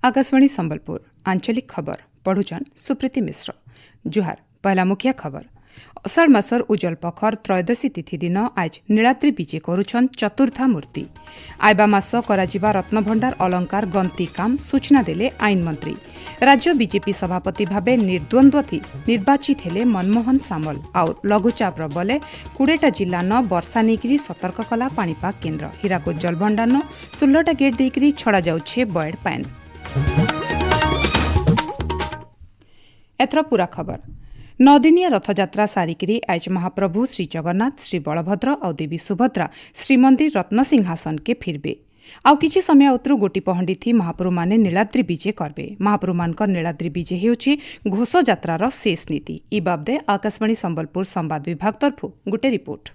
आकाशवाणी संबलपुर आंचलिक खबर पढ़ुचन सुप्रीति मिश्र। जुहार पहला मुखिया खबर। अषाढ़ मासर उज्जवल पखर त्रयोदशी तिथि दिन आज नीलाद्री विजे करुछन चतुर्था मूर्ति। आयबा मास कराजिबा रत्नभंडार अलंकार गंती काम सूचना देले आईन मंत्री। राज्य बीजेपी सभापति भावे निर्द्वंद्व थी निर्वाचित हेले मनमोहन सामल। आउ लघुचाप बले 20टा जिल्ला न वर्षा नेकरी सतर्क कला पाणीपाग केन्द्र। हीराकोद जलभंडार न 16टा गेट देकरी छड़ा जाउछे बयड पान। एथर पूरा खबर। 9 दिनिया रथयात्रा सारिकी आज महाप्रभु श्री जगन्नाथ श्री बलभद्र और देवी सुभद्रा श्रीमंदिर रत्नसिंहासन के फिरबे। आउ किछि समय उतरु गोटी पहंडी थी महाप्रभु माने नीलाद्री विजे करबे। महाप्रभु मानकर नीलाद्री विजे हेउछि घोष यात्रार शेष नीति। ई बाबदे आकाशवाणी संबलपुर संवाद विभाग तरफु गोटे रिपोर्ट।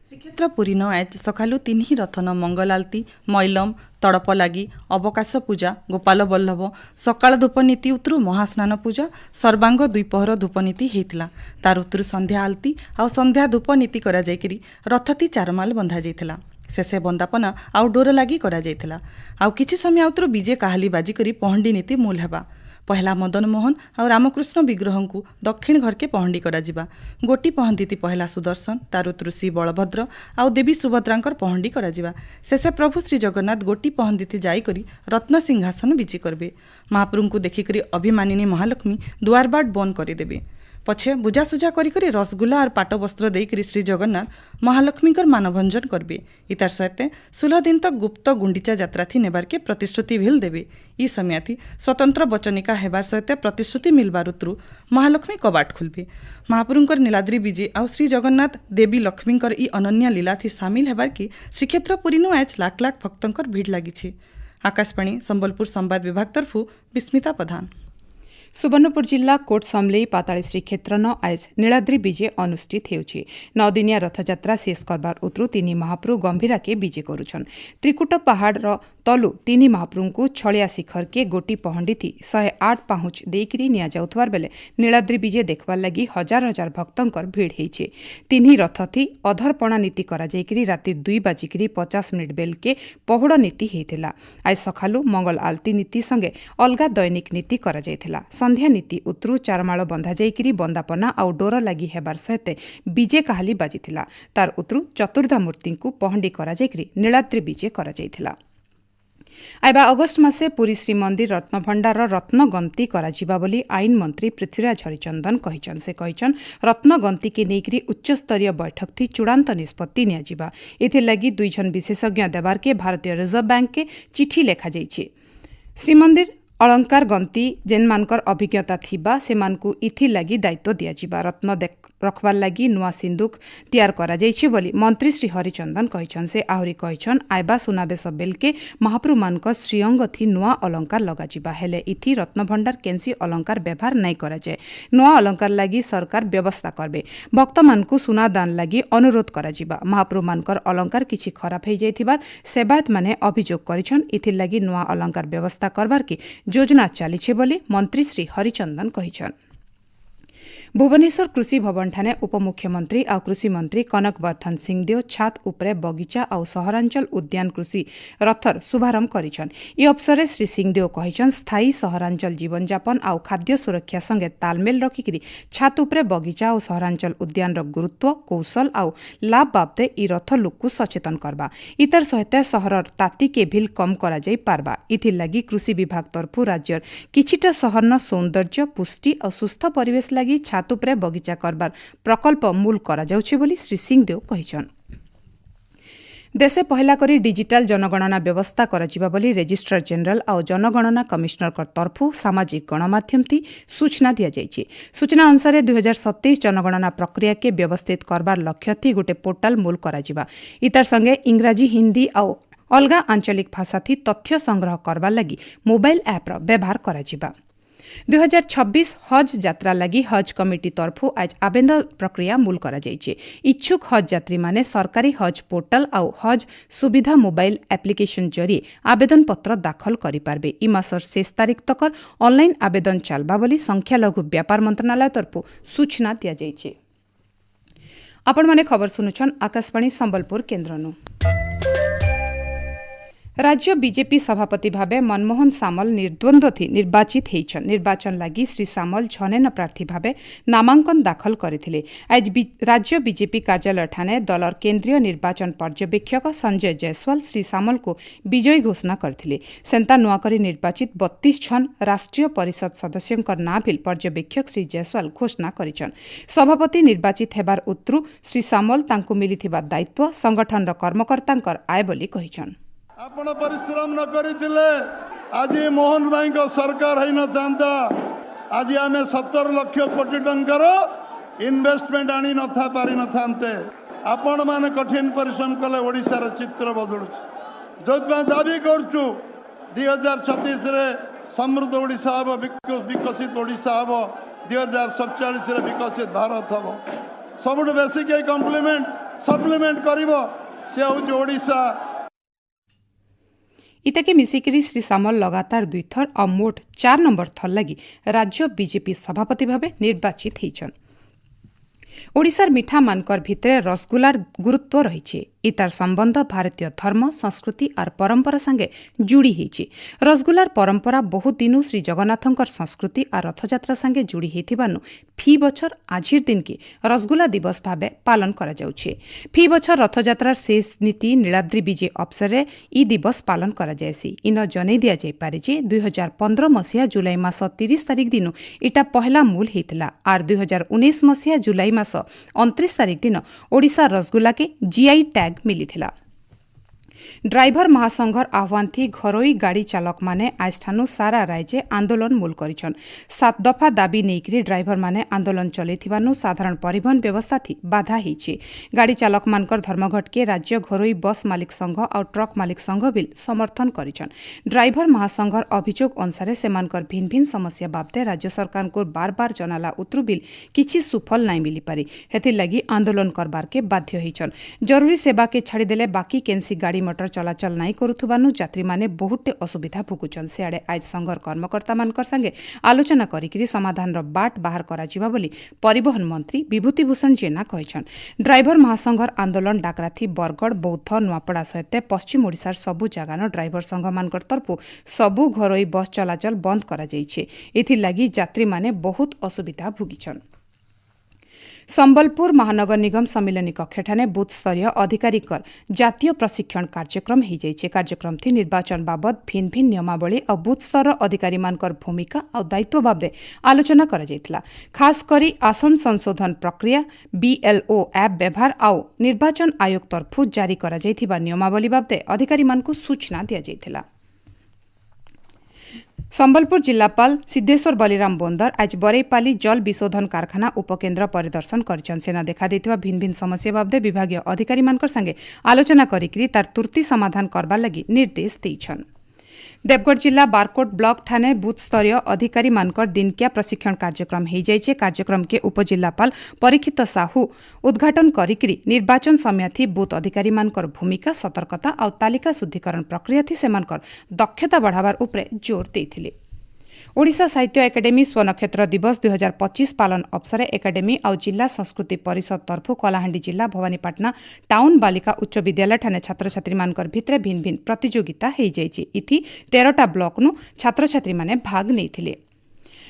श्रीक्षेत्र पुरी न आज सकालु 3 रथन मंगलालती मैलम तड़प लगी अवकाश पूजा गोपाल बल्लभ सकाळ धूपनीति उतरु महास्नान पूजा सर्वांग द्विपहर धूपनीति हेतिला। तार उतरु संध्या आलती आ संध्या धूपनीति करा जायकरी रथती चारमाल बंधा जायतिला। शेषे बंदापना आउ डोर लगी करा जायतिला। आउ किछि समय उतरु विजे काहाली बाजी करी पहंडी नीति मूल हेबा। पहला मदन मोहन और रामकृष्ण विग्रह को दक्षिण घर के पहंडी करा जिबा। गोटी पहंदी पहला सुदर्शन तार उतरु श्री बलभद्र आउ देवी सुभद्रांकर पहंडी करा जिबा। शेषे प्रभु श्री जगन्नाथ गोटी पहंदी जाई करी रत्न सिंहासन विजे करबे। महाप्रभु को देखिकरी अभिमानिनी महालक्ष्मी दुआर बाट बंद कर देबे। पछे बुझासुझा करी रसगुल्ला और पाट वस्त्र देकरी श्री जगन्नाथ महालक्ष्मीकर मानभंजन करबे। इतार सहित 16 दिन तक गुप्त गुंडीचा यात्रा थी नेबार के प्रतिश्रुति भिल देबे। ई समय थी स्वतंत्र वचनिका हेबार सहित प्रतिश्रुति मिलबार उतरु महालक्ष्मी कबाट खुलबे। महाप्रभुकर नीलाद्री विजे आउ श्री जगन्नाथ देवी लक्ष्मीकर ई अनन्य लीला थी सामिल हेबार की श्रीक्षेत्र पुरीनु आज लाख लाख भक्तंकर भीड़ लागिछि। आकाशवाणी संबलपुर संवाद विभाग तरफु विस्मिता प्रधान। सुवर्णपुर जिल्ला कोट समलेई पाताली श्रीक्षेत्र न आज नीलाद्री विजे अनुष्ठित हेउछि। 9 दिनिया रथयात्रा शेष करबार उतरु 3 महाप्रभु गंभीरा के विजे करुछन। त्रिकुट पहाड़ तलु 3 महाप्रभु को छलिया शिखर के गोटी पहंडी थी 108 पाहुच देकरी निया जाउथवार बेले नीलाद्री विजे देखबार लगी हजार हजार भक्तंकर भीड़ हेइछे। 3 रथ थी अधरपणा नीति करा जायकरी राति 2:50 मिनिट बेल के पहुड़ नीति हेइथिला। आज सखालु मंगल आलती नीति संगे अलगा दैनिक नीति करा जायथिला। संध्या नीति उतरु चारमाल बंधा जायकरी बंदापना आउ डोर लगी हेबार सहित विजे काहाली बाजिथिला। तार उतरु चतुर्धा मूर्ति को पहंडी करा जायकरी नीलाद्री विजे करा जायथिला। आइबा अगस्ट मासे पुरी श्रीमंदिर रत्नभंडार रत्न गंती करा जिबा बोली आईन मंत्री पृथ्वीराज हरिचंदन कहिछन। से कहिछन रत्न गंती के नेकरी उच्च स्तरीय बैठक थी चूड़ांत निष्पत्ति निया जिबा। एथे लगी 2 जन विशेषज्ञ देबार के भारतीय रिजर्व बैंक के चिठी लेखा जाइछे। श्रीमंदिर अलंकार गंती जेन मानकर अभिज्ञता थिबा से मानकु इथि लगी दायित्व दिया जिबा। रत्न रखबार लगी नुआ सिंदूक तैयार करा जाइछे बोली मंत्री श्री हरिचंदन कहिछन। से आहुरी कहिछन आइबा सुनाबेश बेल के महाप्रभु मानकर श्रीअंग थी नुआ अलंकार लगा जिबा। हेले इथि रत्न भंडार केंसी अलंकार व्यवहार नहीं करा जाए। नुआ अलंकार लगी सरकार व्यवस्था करबे। भक्त मानकु सुना दान लगी अनुरोध करा जिबा। महाप्रभु मानकर अलंकार किछि खराब हो जाइथिबार सेवायत माने अभियोग करिछन। इथि लगी नुआ अलंकार व्यवस्था करबार की योजना चलीछे बोली मंत्री श्री हरिचंदन कहिछन। भुवनेश्वर कृषि भवन ठाने उपमुख्यमंत्री आ कृषि मंत्री कनक वर्धन सिंहदेव छात उपरे बगीचा और सहरांचल उद्यान कृषि रथर शुभारंभ करिछन। ई अवसर श्री सिंहदेव कहिछन स्थायी सहरांचल जीवन यापन आ खाद्य सुरक्षा संगे तालमेल रखिकरी छात उपरे बगीचा और सहरांचल उद्यान गुरुत्व कौशल आ लाभ बाबदे ई रथ लोक सचेतन करबा। इतर सहित सहरर ताती के बिल कम करा जाई पारबा। इथि लगी कृषि विभाग तरफु राज्यर किछिटा सहरन सौंदर्य पुष्टि और सुस्थ परिवेश लगी छात उपरे बगीचा करबार प्रकल्प मूल करा जाउछि बोली श्री सिंहदेव कहिछन। देशे पहला करी डिजिटल जनगणना व्यवस्था कराजिबा बोली रजिस्ट्रार जनरल और जनगणना कमिश्नर तरफु सामाजिक गणमाध्यम थी सूचना दिया जाइछि। सूचना अनुसार 2027 जनगणना प्रक्रिया के व्यवस्थित करबार लक्ष्य थी गोटे पोर्टाल मूल कराजिबा। इतार संगे इंग्राजी हिंदी और अलगा आंचलिक भाषा थी तथ्य संग्रह करबार लगी मोबाइल ऐप व्यवहार कराजिबा। 2026 हज यात्रा लगी हज कमिटी तरफु आज आवेदन प्रक्रिया मूल करा जाइछे। इच्छुक हज यात्री माने सरकारी हज पोर्टल और हज सुविधा मोबाइल एप्लिकेशन जरिए आवेदन पत्र दाखल करि पारबे। ई मासर 6 तारिख तक ऑनलाइन आवेदन चलबा बोली संख्यालघु व्यापार मंत्रणालय तरफु सूचना दिया जाइछे। आपण माने खबर सुनुछन आकाशवाणी संबलपुर केन्द्रनु। राज्य बीजेपी सभापति भावे मनमोहन सामल निर्द्वन्द्व थी निर्वाचित होइछन्। निर्वाचन लागि श्री सामल छनेन प्रार्थी भावे नामांकन दाखल करथिले। आज राज्य बीजेपी कार्यालय ठाणे दलर केन्द्रीय निर्वाचन पर्यवेक्षक संजय जायसवाल श्री सामल को विजयी घोषणा करथिले। सेंता नुआकरी निर्वाचित 32 छन राष्ट्रीय परिषद सदस्यंकर नाँ बिल पर्यवेक्षक श्री जायसवाल घोषणा करिछन्। सभापति निर्वाचित हेबार उत्रु श्री सामल तांकु मिलिथिबा दायित्व संगठनर कर्मकर्तांकर आय बोली कहिछन्। आपण परिश्रम न करिथिले आज मोहन भाई को सरकार है न थांता। आज आम 70 लाख कोटी टंकार इन्वेस्टमेंट आनी न था पारि न थांते। आपण माने कठिन परिश्रम कले ओडिशार चित्र बदलुछ। जो दाबी करछु 2036 रे समृद्ध ओडिशा हबो, विकसित ओडिशा हबो, 2047 रे विकसित भारत हबो। सबुठ बेसी के कम्प्लीमेंट सप्लीमेंट करिवो से होची ओडिशा। इतके मिसिकिरी श्री सामल लगातार 2 थर और मोट 4 नंबर थर लगी राज्य बीजेपी सभापति भावे निर्वाचित होइछन्। ओडिशार मिठा मानकर भितरे रसगुल्लार गुरुत्व रही। इतार संबंध भारतीय धर्म संस्कृति और परंपरा संगे जुड़ी होइछि। रसगुल्लार परंपरा बहुत दिनु श्री जगन्नाथंकर संस्कृति और रथयात्रा संगे जुड़ी होइथिबानु फी बछर आजिर दिन की रसगुल्ला दिवस भावे पालन करा जाउछि। फी बछर रथयात्रार शेष नीति नीलाद्री विजय अवसर रे ई दिवस पालन करा जायसी। इन जनै दिया जाय पारे जे 2015 मसिया जुलाई मास 30 तारिख दिनु इटा पहला मूल हेतिला और 2019 मसिया जुलाई मास 29 तारिख दिन ओडिशा रसगुल्ला के जीआई टैग मिलिथिला। ड्राइवर महासंघर आह्वान थी घरोई गाड़ी चालक माने आजठानु सारा राज्य आंदोलन मूल करिछन्। 7 दफा दाबी नेइकरी ड्राइवर माने आंदोलन चलैथिबानु साधारण परिवहन व्यवस्था थी बाधा हिछि। गाड़ी चालक मानकर धर्मघट के राज्य घरोई बस मालिक संघ और ट्रक मालिक संघ बिल समर्थन करिछन्। ड्राइवर महासंघर अभियोग अनुसार सेमानकर भिन्न भिन्न समस्या बाबते राज्य सरकार को बार बार जनाला उत्रु बिल किछि सुफल नाइ मिली पारि। हेतिर लागि आंदोलन करबार के बाध्य होइछन्। जरूरी सेवा के छाड़ीदेले बाकी केनसी गाड़ी मोटर चलाचल नाई करुथुबानु यात्री माने बहुते असुविधा भुगुचन। सियाड़े आज संघर कर्मकर्ता मानकर संगे आलोचना करिकिरी समाधान रो बाट बाहर कराजिबा बोली परिवहन मंत्री विभूतिभूषण जेना कहिछन। ड्राइवर महासंघर आंदोलन डाकराथी बरगड़ बौद्ध नुआपड़ा सहित पश्चिम ओडिशार सबु जागान ड्राइवर संघ मानकर तरफु सबु घरोई बस चलाचल बंद करा जाइछे। एथि लागि यात्री माने बहुत असुविधा भुगिछन। संबलपुर महानगर निगम सम्मिलनी कक्षठाने बूथ स्तरीय अधिकारीकर जातीय प्रशिक्षण कार्यक्रम हो जाइए। कार्यक्रम थी निर्वाचन बाबद भिन्न भिन्न नियमावली और बूथ स्तर अधिकारी मानकर भूमिका और दायित्व बाबदे आलोचना करा जाइतिला। खास करी आसन संशोधन प्रक्रिया बीएलओ ऐप व्यवहार आउ निर्वाचन आयोग तरफु जारी करा जाइथिबा नियमावली बाबदे अधिकारी मानकु सूचना दिया जाइतिला। संबलपुर जिलापाल सिद्धेश्वर बलिराम बोंदर आज बरईपाली जल विशोधन कारखाना उपकेन्द्र परिदर्शन करिछन। सेना देखा देथिबा भिन्न भिन्न समस्या बाबदे विभागीय अधिकारी मानकर संगे आलोचना करिकरी तार तुर्ती समाधान करबार लागि निर्देश दैछन। देवगढ़ जिला बारकोट ब्लॉक ठाणे बूथ स्तरीय अधिकारी मानकर दिनकिया प्रशिक्षण कार्यक्रम हो जाइए। कार्यक्रम के उपजिलापाल परीक्षित साहू उद्घाटन करिकरी निर्वाचन समय थी बूथ अधिकारी मानकर भूमिका सतर्कता और तालिका शुद्धिकरण प्रक्रिया थी सेमानकर दक्षता बढ़ावार उपरे जोर देथिले। ओडिशा साहित्य एकाडेमी स्वनक्षत्र दिवस 2025 पालन अवसर एकाडेमी और जिला संस्कृति परिषद तरफु कलाहांडी जिला भवानीपाटना टाउन बालिका उच्च विद्यालय ठाणे छात्र छात्री मानकर भितरे भिन्न भिन्न प्रतियोगिता हो जाइए। इथि 13टा ब्लॉक नु छात्र छात्री माने भाग नेइथिले।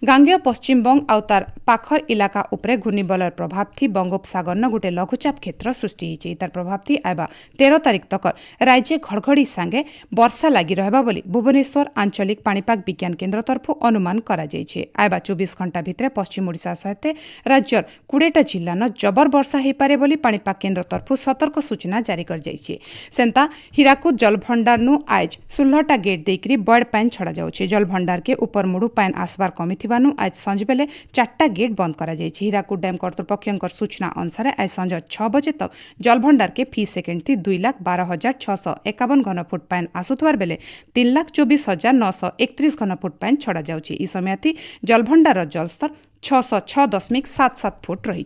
गांगेय पश्चिमबंग आउ तार पाखर इलाका उपरे घूर्णिबलयर प्रभाव थी बंगोपसागर न गोटे लघुचाप क्षेत्र सृष्टि होइछि। तार प्रभाव थी आइबा 13 तारिख तक राज्य घड़घड़ी सांगे वर्षा लागि रहबा बोली भुवनेश्वर आंचलिक पाणीपाग विज्ञान केन्द्र तरफु अनुमान करा जाइछि। आइबा 24 घंटा भितरे पश्चिम ओडिशा सहित राज्यर 20टा जिल्ला न जबर वर्षा हेइ पारे बोली पाणीपाग केन्द्र तरफु सतर्क सूचना जारी कर जाइछि। सेंता हीराकुद जलभंडार नु आज 16टा गेट देइकरी बड़ पानी छड़ा जाउछि। जलभंडार के ऊपर मुडु पानी आसबार कमी आज संज बेले 4टा गेट बंद करा जाइछि। हीराकुद डैम कर्तृपक्षर सूचना अनुसार आज संज 6 बजे तक जलभंडार के फी सेकेंड थी 2,12,651 घनफुट पानी आसुथवार बेले 3,24,931 घनफुट पानी छड़ा जाउछि। ई समय थी जलभंडार जलस्तर 606.77 फुट रही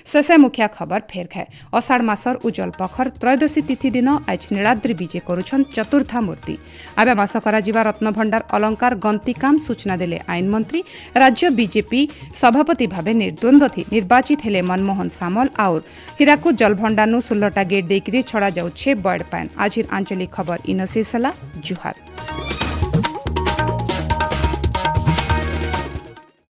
शेषे मुखिया खबर फेर खाए अषाढ़ मासर उज्जवल पखर त्रयोदशी तिथि दिन आज नीलाद्री विजे करुछन चतुर्था मूर्ति आबे मास कराजिबा रत्नभंडार अलंकार गंती काम सूचना देले आईन मंत्री राज्य बीजेपी सभापति भावे निर्द्वंद्व थी निर्वाचित हेले मनमोहन सामल और हीराकुद जलभंडारनु 16टा गेट देकरी छड़ा जाउछे बर्ड पैन आज आंचलिक खबर इनशेष जुहार।